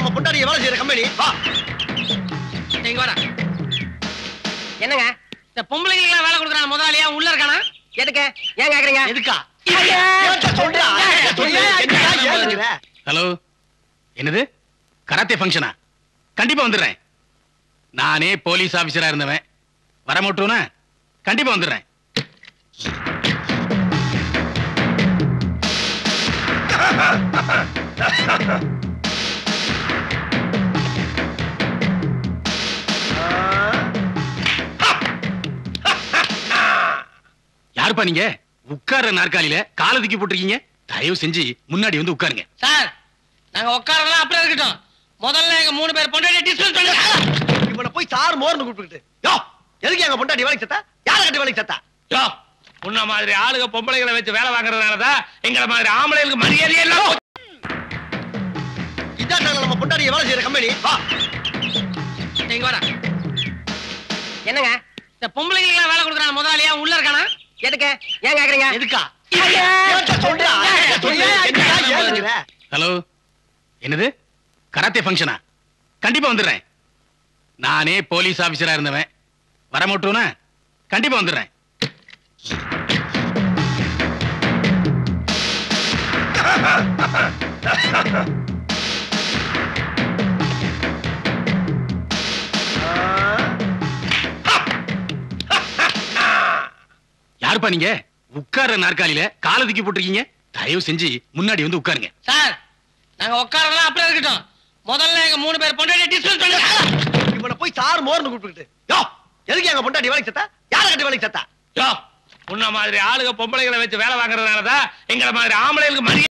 நம்ம பொண்டாட்டி வேலை செய்யற கம்பெனி. வா இங்க வாடா. என்னங்க இந்த பொம்பளைங்களுக்கு வேலை கொடுக்குறான் முதலாளியா உள்ள இருக்கானா? எதுக்கு ஏன் கேக்குறீங்க? எதுக்கா? சொல்றா. ஹலோ, என்னது கராத்தே ஃபங்க்ஷனா? கண்டிப்பா வந்துடுறேன். நானே போலீஸ் ஆபீசரா இருந்தவன். வர மாட்டோனா கண்டிப்பா வந்துடுறேன். யாருப்பா நீங்க? உட்கார்ற நாற்காலியில கால தூக்கி போட்டிருக்கீங்க. தயவு செஞ்சு முன்னாடி வந்து உட்காருங்க. சார், நாங்க உட்காரலாம் அப்படியே இருக்கட்டும். முதல்ல எங்க 3 பேர் பொண்டாட்டி டிஸ்மிஸ் பண்ணுங்க. இவனை போய் சார் மோர்னு கூப்பிட்டுக்கிட்டு. யோ, எதுக்கு எங்க பொண்டாட்டி வேலைக்கு சத்தா? யாரை கட்டி வேலைக்கு சத்தா? யோ, உன்ன மாதிரி ஆளுங்க பொம்பளைகளை வச்சு வேலை வாங்குறதுனாலதான் எங்களை மாதிரி ஆம்பளைகளுக்கு மரியாதையே எல்லாம். இதான் நம்ம பொண்டாட்டி வேலை செய்யற கம்பெனி. வா இங்க வாடா. என்னங்க இந்த பொம்பளைங்களுக்கு வேலை கொடுக்குறான் முதலாளியா உள்ள இருக்கானா? எதுக்கு ஏன் கேக்குறீங்க? எதுக்கா? சொல்றா. ஹலோ, என்னது கராத்தே ஃபங்க்ஷனா? கண்டிப்பா வந்துடுறேன். நானே போலீஸ் ஆபீசரா இருந்தவன். வர மாட்டோனா கண்டிப்பா வந்துடுறேன். யாருப்பா நீங்க? உட்கார்ற நாற்காலியில கால தூக்கி போட்டிருக்கீங்க. தயவு செஞ்சு முன்னாடி வந்து உட்காருங்க. சார், நாங்க உட்காரலாம் அப்படியே இருக்கட்டும். முதல்ல எங்க 3 பேர் பொண்டாட்டி டிஸ்மிஸ் பண்ணுங்க. இவனை போய் சார் மோர்னு கூப்பிட்டுக்கிட்டு. யோ, எதுக்கு எங்க பொண்டாட்டி வேலைக்கு சத்தா? யாரை கட்டி வேலைக்கு சத்தா? யோ, உன்ன மாதிரி ஆளுங்க பொம்பளைகளை வச்சு வேலை வாங்குறதுனாலதான் எங்களை மாதிரி ஆம்பளைகளுக்கு மரியாதை